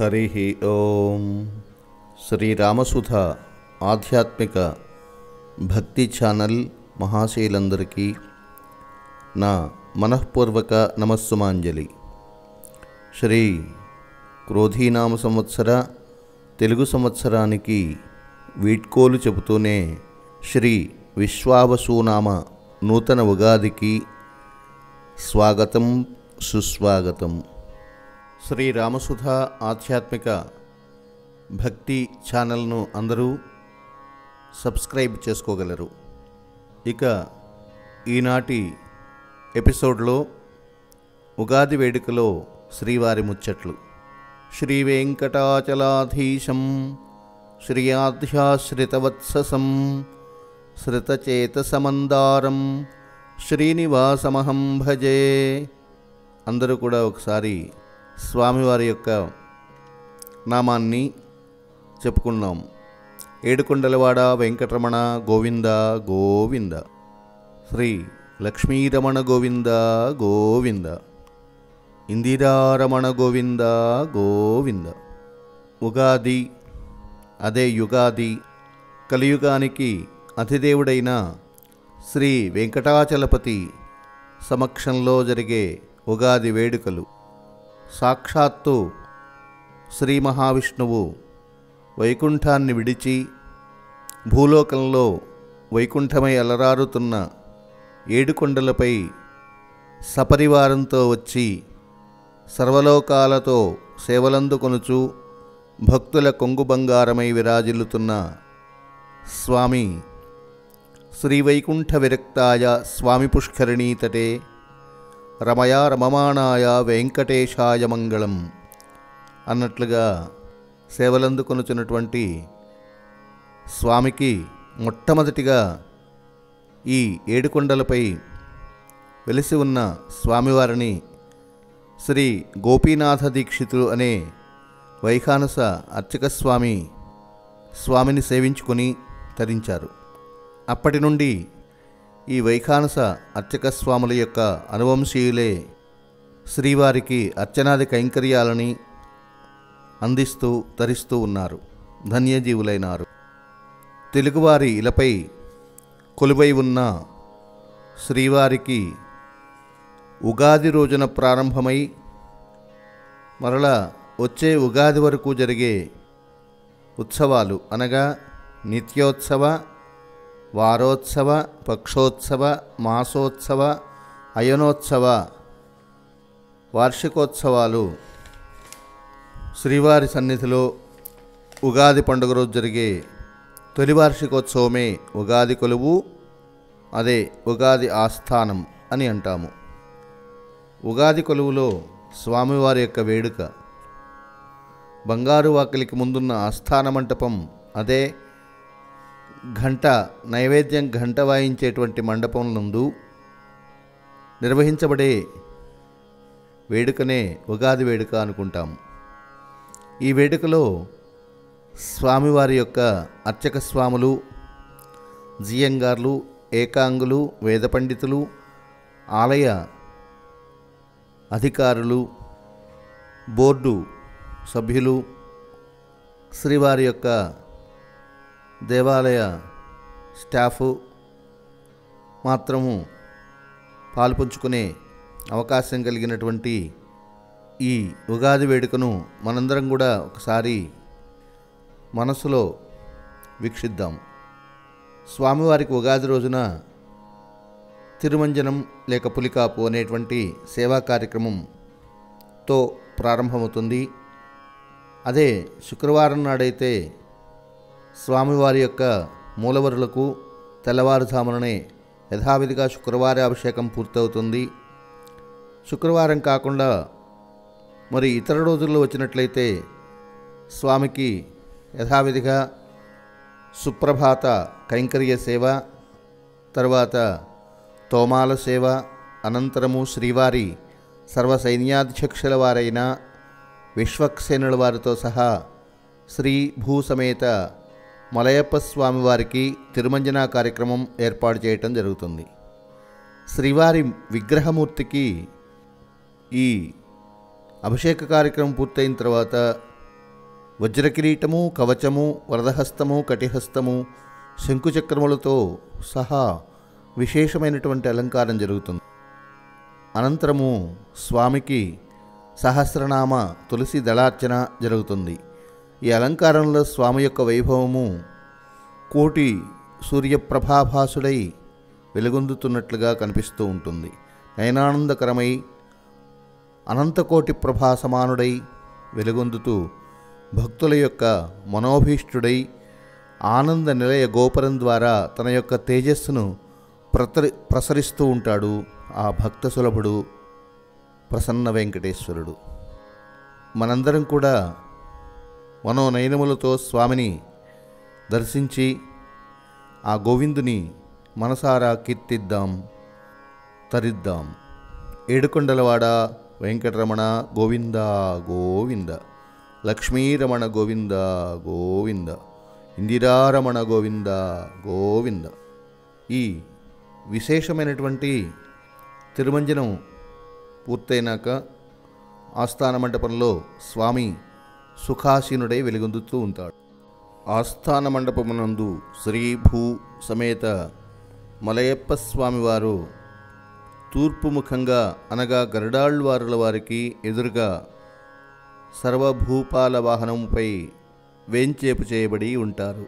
హరి ఓం. శ్రీరామసుధ ఆధ్యాత్మిక భక్తి ఛానల్ మహాశయులందరికీ నా మనఃపూర్వక నమస్సుమాంజలి. శ్రీ క్రోధీనామ సంవత్సర తెలుగు సంవత్సరానికి వీడ్కోలు చెబుతూనే శ్రీ విశ్వావసునామ నూతన ఉగాదికి స్వాగతం సుస్వాగతం. శ్రీరామసుధ ఆధ్యాత్మిక భక్తి ఛానల్ను అందరూ సబ్స్క్రైబ్ చేసుకోగలరు. ఇక ఈనాటి ఎపిసోడ్లో ఉగాది వేడుకలో శ్రీవారి ముచ్చట్లు. శ్రీ వెంకటాచలాధీశం శ్రీయాధ్యాశ్రితవత్ససం శ్రితచేతసమందారం శ్రీనివాసమహం భజే. అందరూ కూడా ఒకసారి స్వామివారి యొక్క నామాన్ని చెప్పుకున్నాం. ఏడుకొండలవాడ వెంకటరమణ గోవింద గోవింద, శ్రీ లక్ష్మీరమణ గోవింద గోవింద, ఇందిరారమణ గోవింద గోవింద. ఉగాది, అదే యుగాది, కలియుగానికి అధిదేవుడైన శ్రీ వెంకటాచలపతి సమక్షంలో జరిగే ఉగాది వేడుకలు. సాక్షాత్తు శ్రీ మహావిష్ణువు వైకుంఠాన్ని విడిచి భూలోకంలో వైకుంఠమై అలరారుతున్న ఏడుకొండలపై సపరివారంతో వచ్చి సర్వలోకాలతో సేవలందుకొనుచు భక్తుల కొంగు బంగారమై విరాజిల్లుతున్న స్వామి శ్రీవైకుంఠ విరక్తాయ స్వామి పుష్కరిణీతటే రమయా రమమాణాయ వెంకటేశాయ మంగళం అన్నట్లుగా సేవలందుకొనుచున్నటువంటి స్వామికి మొట్టమొదటిగా ఈ ఏడుకొండలపై వెలిసి ఉన్న స్వామివారిని శ్రీ గోపీనాథ దీక్షితులు అనే వైఖానస అర్చక స్వామిని సేవించుకొని తరించారు. అప్పటి నుండి ఈ వైఖానస అర్చక స్వాముల యొక్క అనువంశీయులే శ్రీవారికి అర్చనాది కైంకర్యాలని అందిస్తూ తరిస్తూ ఉన్నారు, ధన్యజీవులైనారు. తెలుగువారి ఇలపై కొలువై ఉన్న శ్రీవారికి ఉగాది రోజున ప్రారంభమై మరలా వచ్చే ఉగాది వరకు జరిగే ఉత్సవాలు అనగా నిత్యోత్సవ, వారోత్సవ, పక్షోత్సవ, మాసోత్సవ, అయనోత్సవ, వార్షికోత్సవాలు శ్రీవారి సన్నిధిలో ఉగాది పండుగ రోజు జరిగే తొలి వార్షికోత్సవమే ఉగాది కొలువు, అదే ఉగాది ఆస్థానం అని అంటాము. ఉగాది కొలువులో స్వామివారి యొక్క వేడుక బంగారు వాకిలికి ముందున్న ఆస్థాన మంటపం, అదే నైవేద్యం ఘంట వాయించేటువంటి మండపం నందు నిర్వహించబడే వేడుకనే ఉగాది వేడుక అనుకుంటాం. ఈ వేడుకలో స్వామివారి యొక్క అర్చక స్వాములు, జియంగార్లు, ఏకాంగులు, వేద పండితులు, ఆలయ అధికారులు, బోర్డు సభ్యులు, శ్రీవారి యొక్క దేవాలయ స్టాఫు మాత్రము పాల్పంచుకునే అవకాశం కలిగినటువంటి ఈ ఉగాది వేడుకను మనందరం కూడా ఒకసారి మనసులో వీక్షిద్దాం. స్వామివారికి ఉగాది రోజున తిరుమంజనం లేక పులికాపు అనేటువంటి సేవా కార్యక్రమంతో ప్రారంభమవుతుంది. అదే శుక్రవారం నాడైతే స్వామివారి యొక్క మూలవరులకు తెల్లవారుజాముననే యథావిధిగా శుక్రవార అభిషేకం పూర్తవుతుంది. శుక్రవారం కాకుండా మరి ఇతర రోజుల్లో వచ్చినట్లయితే స్వామికి యథావిధిగా సుప్రభాత కైంకర్య సేవ, తర్వాత తోమాల సేవ, అనంతరము శ్రీవారి సర్వసైన్యాధ్యక్షుల వారైన విశ్వక్సేనుల వారితో సహా శ్రీ భూసమేత మలయప్ప స్వామివారికి తిరుమంజన కార్యక్రమం ఏర్పాటు చేయటం జరుగుతుంది. శ్రీవారి విగ్రహమూర్తికి ఈ అభిషేక కార్యక్రమం పూర్తయిన తర్వాత వజ్రకిరీటము, కవచము, వరదహస్తము, కటిహస్తము, శంకుచక్రములతో సహా విశేషమైనటువంటి అలంకారం జరుగుతుంది. అనంతరము స్వామికి సహస్రనామ తులసి దళార్చన జరుగుతుంది. ఈ అలంకారంలో స్వామి యొక్క వైభవము కోటి సూర్యప్రభాభాసుడై వెలుగొందుతున్నట్లుగా కనిపిస్తూ ఉంటుంది. నయనానందకరమై అనంతకోటి ప్రభా సమానుడై వెలుగొందుతూ భక్తుల యొక్క మనోభీష్టుడై ఆనంద నిలయ గోపురం ద్వారా తన యొక్క తేజస్సును ప్రసరిస్తూ ఉంటాడు ఆ భక్త సులభుడు ప్రసన్న వెంకటేశ్వరుడు. మనందరం కూడా మనోనయనములతో స్వామిని దర్శించి ఆ గోవిందుని మనసారా కీర్తిద్దాం, తరిద్దాం. ఏడుకొండలవాడ వెంకటరమణ గోవింద గోవింద, లక్ష్మీరమణ గోవింద గోవింద, ఇందిరారమణ గోవింద గోవింద. ఈ విశేషమైనటువంటి తిరుమంజనం పూర్తయినాక ఆస్థాన మండపంలో స్వామి సుఖాసీనుడై వెలుగొందుతూ ఉంటాడు. ఆస్థాన మండపమునందు శ్రీ భూ సమేత మలయప్ప స్వామివారు తూర్పు ముఖంగా అనగా గరుడాళ్వారుల వారికి ఎదురుగా సర్వభూపాల వాహనముపై వేంచేపు చేయబడి ఉంటారు.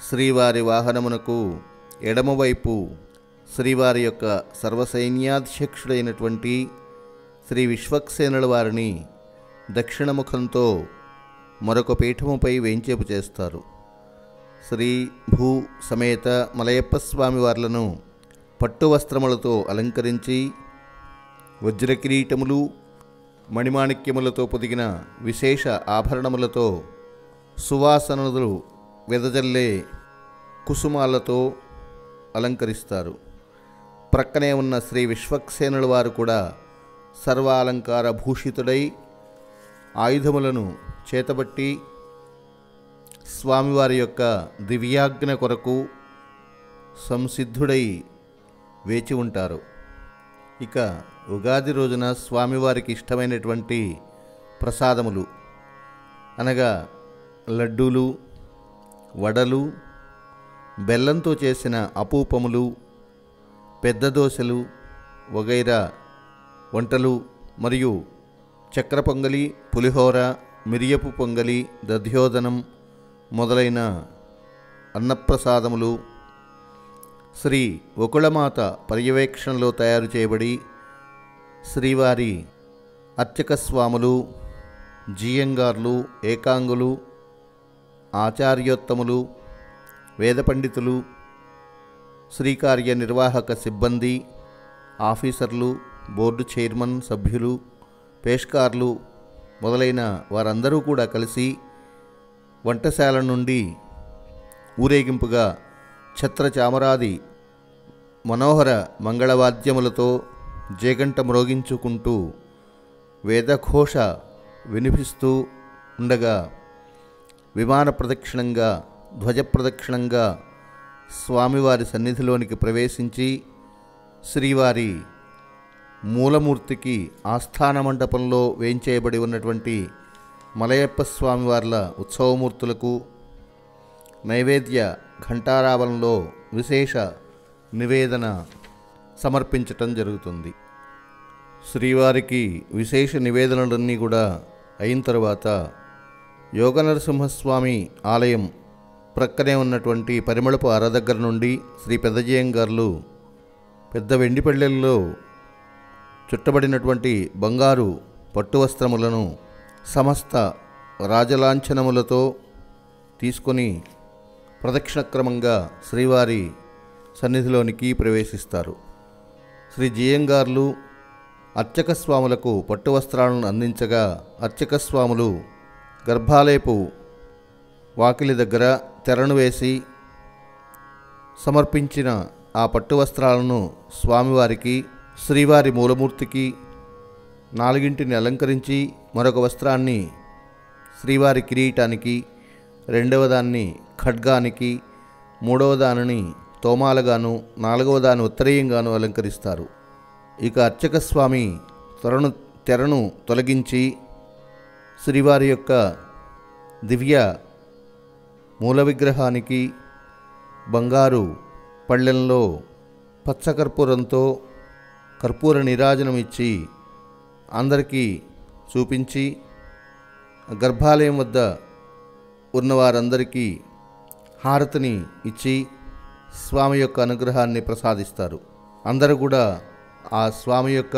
శ్రీవారి వాహనమునకు ఎడమవైపు శ్రీవారి యొక్క సర్వసైన్యాధ్యక్షుడైనటువంటి శ్రీ విశ్వక్సేనుల వారిని దక్షిణముఖంతో మరొక పీఠముపై వేంచేపు చేస్తారు. శ్రీ భూ సమేత మలయప్ప స్వామి వార్లను పట్టు వస్త్రములతో అలంకరించి వజ్రకిరీటములు, మణిమాణిక్యములతో పొదిగిన విశేష ఆభరణములతో సువాసనలు వెదజల్లే కుసుమాలతో అలంకరిస్తారు. ప్రక్కనే ఉన్న శ్రీ విశ్వక్సేనుల వారు కూడా సర్వాలంకార భూషితుడై ఆయుధములను చేతబట్టి స్వామివారి యొక్క దివ్యాజ్ఞ కొరకు సంసిద్ధుడై వేచి ఉంటారు. ఇక ఉగాది రోజున స్వామివారికి ఇష్టమైనటువంటి ప్రసాదములు అనగా లడ్డూలు, వడలు, బెల్లంతో చేసిన అపూపములు, పెద్ద దోశలు వగైరా వంటలు మరియు చక్ర పొంగలి, పులిహోర, మిరియపు పొంగలి, దధ్యోదనం మొదలైన అన్నప్రసాదములు శ్రీ వకుళమాత పర్యవేక్షణలో తయారు చేయబడి శ్రీవారి అర్చక స్వాములు, జీయంగార్లు, ఏకాంగులు, ఆచార్యోత్తములు, వేద పండితులు, శ్రీకార్య నిర్వాహక సిబ్బంది, ఆఫీసర్లు, బోర్డు చైర్మన్ సభ్యులు, పేష్కార్లు మొదలైన వారందరూ కూడా కలిసి వంటశాల నుండి ఊరేగింపుగా ఛత్ర చామరాది మనోహర మంగళవాద్యములతో జేగంట మ్రోగించుకుంటూ వేదఘోష వినిపిస్తూ ఉండగా విమాన ప్రదక్షిణంగా, ధ్వజ ప్రదక్షిణంగా స్వామివారి సన్నిధిలోనికి ప్రవేశించి శ్రీవారి మూలమూర్తికి ఆస్థాన మండపంలో వేంచేయబడి ఉన్నటువంటి మలయప్ప స్వామివార్ల ఉత్సవమూర్తులకు నైవేద్య ఘంటారావణంలో విశేష నివేదన సమర్పించటం జరుగుతుంది. శ్రీవారికి విశేష నివేదనలన్నీ కూడా అయిన తర్వాత యోగ నరసింహస్వామి ఆలయం ప్రక్కనే ఉన్నటువంటి పరిమళపు అర దగ్గర నుండి శ్రీ పెద్దజయంగార్లు పెద్ద వెండి పళ్ళెల్లో చుట్టబడినటువంటి బంగారు పట్టు వస్త్రములను సమస్త రాజలాంఛనములతో తీసుకొని ప్రదక్షిణక్రమంగా శ్రీవారి సన్నిధిలోనికి ప్రవేశిస్తారు. శ్రీ జియంగార్లు అర్చక స్వాములకు పట్టు వస్త్రాలను అందించగా అర్చక స్వాములు గర్భాలయపు వాకిలి దగ్గర తెరను వేసి సమర్పించిన ఆ పట్టు వస్త్రాలను స్వామివారికి, శ్రీవారి మూలమూర్తికి నాలుగింటిని అలంకరించి మరొక వస్త్రాన్ని శ్రీవారి కిరీటానికి, రెండవ దాన్ని ఖడ్గానికి, మూడవ దానిని తోమాలగాను, నాలుగవ దాని ఉత్తరీయంగాను అలంకరిస్తారు. ఇక అర్చక స్వామి తెరను తొలగించి శ్రీవారి యొక్క దివ్య మూల విగ్రహానికి బంగారు పళ్ళెంలో పచ్చకర్పూరంతో కర్పూర నీరాజనం ఇచ్చి అందరికీ చూపించి గర్భాలయం వద్ద ఉన్నవారందరికీ హారతిని ఇచ్చి స్వామి యొక్క అనుగ్రహాన్ని ప్రసాదిస్తారు. అందరూ కూడా ఆ స్వామి యొక్క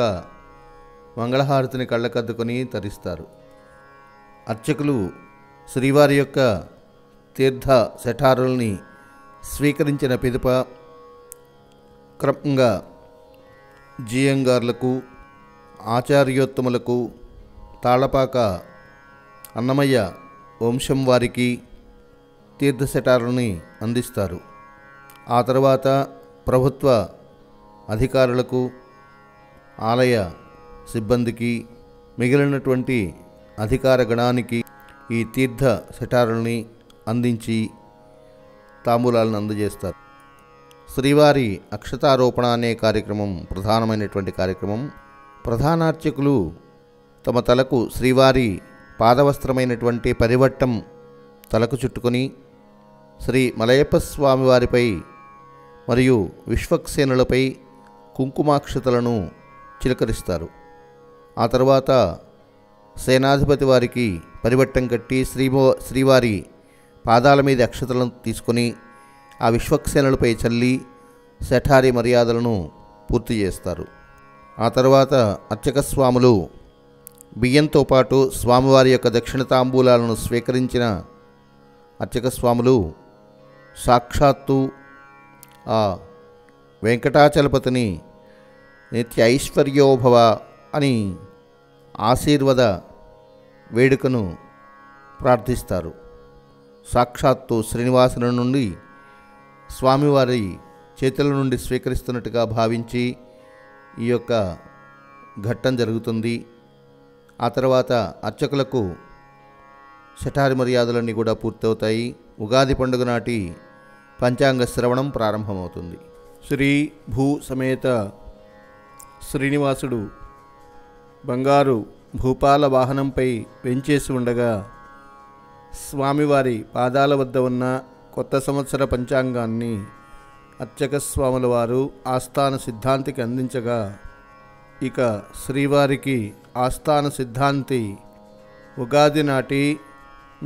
మంగళహారతిని కళ్ళకద్దుకొని తరిస్తారు. అర్చకులు శ్రీవారి యొక్క తీర్థ శఠారుల్ని స్వీకరించిన పిదప క్రమంగా జీయంగార్లకు, ఆచార్యోత్తములకు, తాళపాక అన్నమయ్య వంశం వారికి తీర్థశటారుని అందిస్తారు. ఆ తర్వాత ప్రభుత్వ అధికారులకు, ఆలయ సిబ్బందికి, మిగిలినటువంటి అధికార గణానికి ఈ తీర్థ శటారుల్ని అందించి తాంబూలాలను అందజేస్తారు. శ్రీవారి అక్షతారోపణ అనే కార్యక్రమం ప్రధానమైనటువంటి కార్యక్రమం. ప్రధానార్చకులు తమ తలకు శ్రీవారి పాదవస్త్రమైనటువంటి పరివట్టం తలకు చుట్టుకొని శ్రీ మలయప్ప స్వామివారిపై మరియు విశ్వక్సేనులపై కుంకుమాక్షతలను చిలకరిస్తారు. ఆ తర్వాత సేనాధిపతి వారికి పరివట్టం కట్టి శ్రీవారి పాదాల మీద అక్షతలను తీసుకొని ఆ విశ్వక్సేనులపై చల్లి శఠారి మర్యాదలను పూర్తి చేస్తారు. ఆ తర్వాత అర్చక స్వాములు బియ్యంతో పాటు స్వామివారి యొక్క దక్షిణ తాంబూలాలను స్వీకరించిన అర్చక స్వాములు సాక్షాత్తు ఆ వెంకటాచలపతిని నిత్య ఐశ్వర్యోభవ అని ఆశీర్వాద వేడుకను ప్రార్థిస్తారు. సాక్షాత్తు శ్రీనివాసుని నుండి స్వామివారి చేతుల నుండి స్వీకరిస్తున్నట్టుగా భావించి ఈ యొక్క ఘట్టం జరుగుతుంది. ఆ తర్వాత అర్చకులకు శఠారి మర్యాదలన్నీ కూడా పూర్తవుతాయి. ఉగాది పండుగ నాటి పంచాంగ శ్రవణం ప్రారంభమవుతుంది. శ్రీ భూ సమేత శ్రీనివాసుడు బంగారు భూపాల వాహనంపై వెంచేసి ఉండగా స్వామివారి పాదాల వద్ద ఉన్న కొత్త సంవత్సర పంచాంగాన్ని అర్చక స్వాముల వారు ఆస్థాన సిద్ధాంతికి అందించగా, ఇక శ్రీవారికి ఆస్థాన సిద్ధాంతి ఉగాది నాటి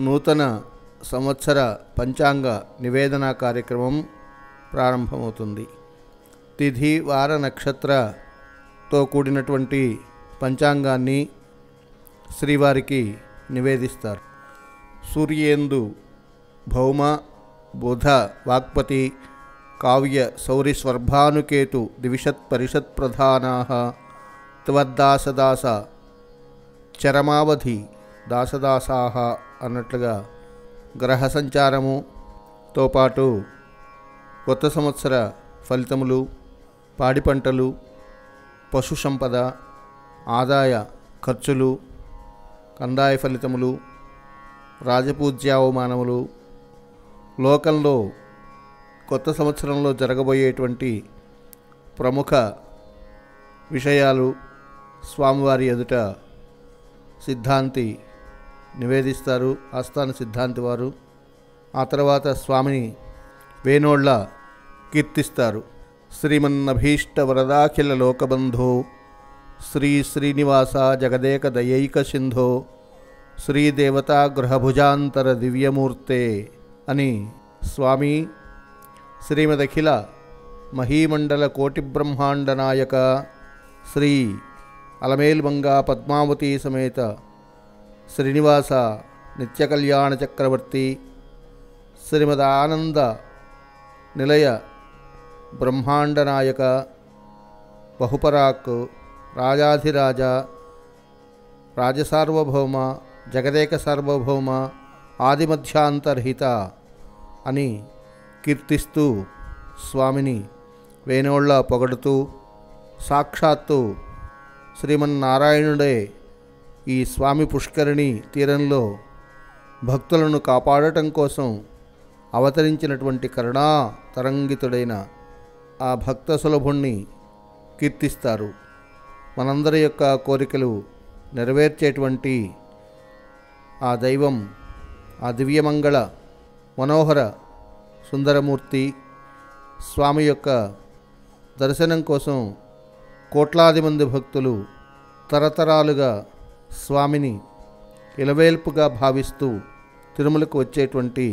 నూతన సంవత్సర పంచాంగ నివేదన కార్యక్రమం ప్రారంభమవుతుంది. తిథి వార నక్షత్రతో కూడినటువంటి పంచాంగాన్ని శ్రీవారికి నివేదిస్తారు. సూర్యేందు భౌమ బుధ వాక్పతి కావ్య సౌరి స్వర్భానుకేతు దివిషత్ పరిషత్ ప్రధానాః త్వద్దాసదాస చరమావధి దాసదాసాః అన్నట్లుగా గ్రహ సంచారముతో పాటు కొత్త సంవత్సర ఫలితములు, పాడి పంటలు, పశు సంపద, ఆదాయ ఖర్చులు, కందాయ ఫలితములు, రాజపూజ్యావమానములు, లోకంలో కొత్త సంవత్సరంలో జరగబోయేటువంటి ప్రముఖ విషయాలు స్వామివారి ఎదుట సిద్ధాంతి నివేదిస్తారు, ఆస్థాన సిద్ధాంతి వారు. ఆ తర్వాత స్వామిని వేణోళ్ళ కీర్తిస్తారు. శ్రీమన్నభీష్ట వరదాఖిల లోకబంధో శ్రీ శ్రీనివాస జగదేక దయైక సింధో శ్రీదేవతా గృహభుజాంతర దివ్యమూర్తే అని స్వామి శ్రీమదఖిల మహీమండల కోటి బ్రహ్మాండ నాయక శ్రీ అలమేల్మంగా పద్మావతి సమేత శ్రీనివాస నిత్యకళ్యాణ చక్రవర్తి శ్రీమదానంద నిలయ బ్రహ్మాండ నాయక బహుపరాక్ రాజాధిరాజ రాజసార్వభౌమ జగదేక సార్వభౌమ ఆదిమధ్యాంతర్హిత అని కీర్తిస్తూ స్వామిని వేణోళ్ళ పొగడుతూ, సాక్షాత్తు శ్రీమన్నారాయణుడే ఈ స్వామి పుష్కరిణి తీరంలో భక్తులను కాపాడటం కోసం అవతరించినటువంటి కరుణా తరంగితుడైన ఆ భక్త సులభుణ్ణి కీర్తిస్తారు. మనందరి యొక్క కోరికలు నెరవేర్చేటువంటి ఆ దైవం ఆ దివ్యమంగళ మనోహర సుందరమూర్తి స్వామి యొక్క దర్శనం కోసం కోట్లాది మంది భక్తులు తరతరాలుగా స్వామిని ఇలవేల్పుగా భావిస్తూ తిరుమలకు వచ్చేటువంటి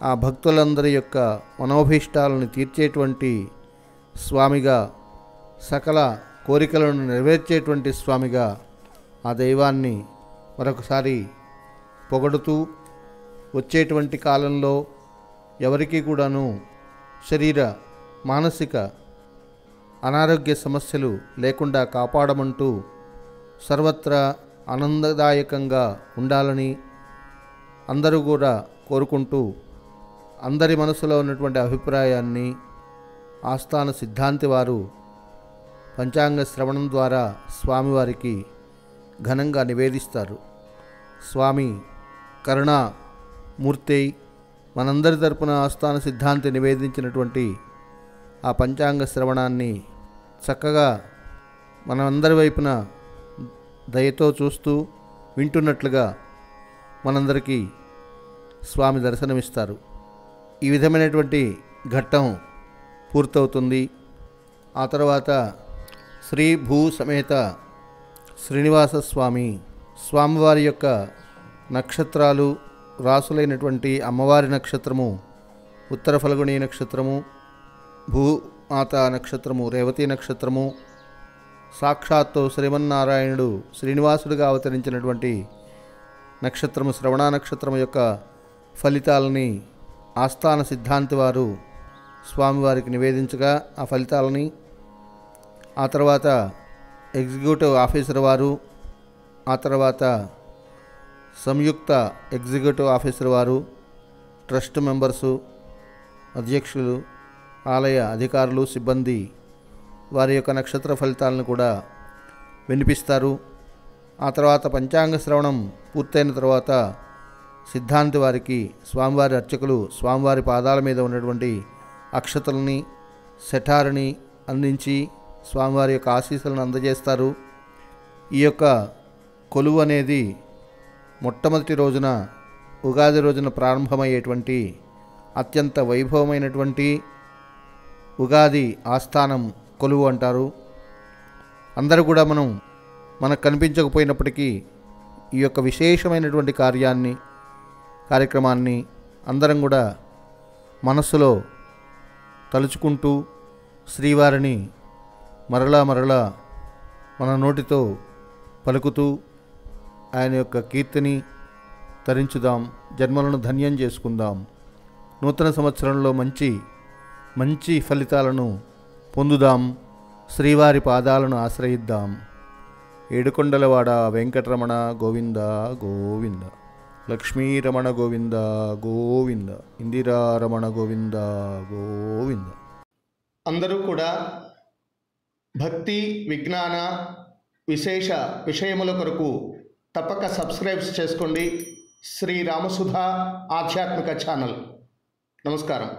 ఆ భక్తులందరి యొక్క మనోభీష్టాలను తీర్చేటువంటి స్వామిగా, సకల కోరికలను నెరవేర్చేటువంటి స్వామిగా ఆ దైవాన్ని మరొకసారి పొగడుతూ, వచ్చేటువంటి కాలంలో ఎవరికీ కూడాను శరీర మానసిక అనారోగ్య సమస్యలు లేకుండా కాపాడమంటూ సర్వత్రా ఆనందదాయకంగా ఉండాలని అందరూ కూడా కోరుకుంటూ, అందరి మనసులో ఉన్నటువంటి అభిప్రాయాన్ని ఆస్థాన సిద్ధాంతి వారు పంచాంగ శ్రవణం ద్వారా స్వామివారికి ఘనంగా నివేదిస్తారు. స్వామి కరుణా మూర్తి మనందరి తరపున ఆస్థాన సిద్ధాంతి నివేదించినటువంటి ఆ పంచాంగ శ్రవణాన్ని చక్కగా మనందరి వైపున దయతో చూస్తూ వింటున్నట్లుగా మనందరికీ స్వామి దర్శనమిస్తారు. ఈ విధమైనటువంటి ఘట్టం పూర్తవుతుంది. ఆ తర్వాత శ్రీ భూ సమేత శ్రీనివాస స్వామివారి యొక్క నక్షత్రాలు రాసులైనటువంటి అమ్మవారి నక్షత్రము ఉత్తర ఫల్గుణి నక్షత్రము, భూమాత నక్షత్రము రేవతి నక్షత్రము, సాక్షాత్తు శ్రీమన్నారాయణుడు శ్రీనివాసుడిగా అవతరించినటువంటి నక్షత్రము శ్రవణ నక్షత్రము యొక్క ఫలితాలని ఆస్థాన సిద్ధాంతి వారు స్వామివారికి నివేదించగా ఆ ఫలితాలని, ఆ తర్వాత ఎగ్జిక్యూటివ్ ఆఫీసర్ వారు, ఆ తర్వాత సంయుక్త ఎగ్జిక్యూటివ్ ఆఫీసర్ వారు, ట్రస్ట్ మెంబర్సు, అధ్యక్షులు, ఆలయ అధికారులు, సిబ్బంది వారి యొక్క నక్షత్ర ఫలితాలను కూడా వినిపిస్తారు. ఆ తర్వాత పంచాంగ శ్రవణం పూర్తయిన తర్వాత సిద్ధాంతి వారికి స్వామివారి అర్చకులు స్వామివారి పాదాల మీద ఉన్నటువంటి అక్షతల్ని శఠారిని అందించి స్వామివారి యొక్క ఆశీస్సులను అందజేస్తారు. ఈ యొక్క కొలువు అనేది మొట్టమొదటి రోజున ఉగాది రోజున ప్రారంభమయ్యేటువంటి అత్యంత వైభవమైనటువంటి ఉగాది ఆస్థానం కొలువు అంటారు. అందరూ కూడా మనకు కనిపించకపోయినప్పటికీ ఈ యొక్క విశేషమైనటువంటి కార్యక్రమాన్ని అందరం కూడా మనస్సులో తలుచుకుంటూ శ్రీవారిని మరలా మన నోటితో పలుకుతూ ఆయన యొక్క కీర్తిని తరించుదాం, జన్మలను ధన్యం చేసుకుందాం. నూతన సంవత్సరంలో మంచి ఫలితాలను పొందుదాం. శ్రీవారి పాదాలను ఆశ్రయిద్దాం. ఏడుకొండలవాడ వెంకటరమణ గోవింద గోవింద, లక్ష్మీరమణ గోవింద గోవింద, ఇందిరారమణ గోవింద గోవింద. అందరూ కూడా భక్తి విజ్ఞాన విశేష విషయముల కొరకు తప్పక సబ్స్క్రైబ్ చేసుకోండి. శ్రీ రామసుధ ఆధ్యాత్మిక ఛానల్. నమస్కారం.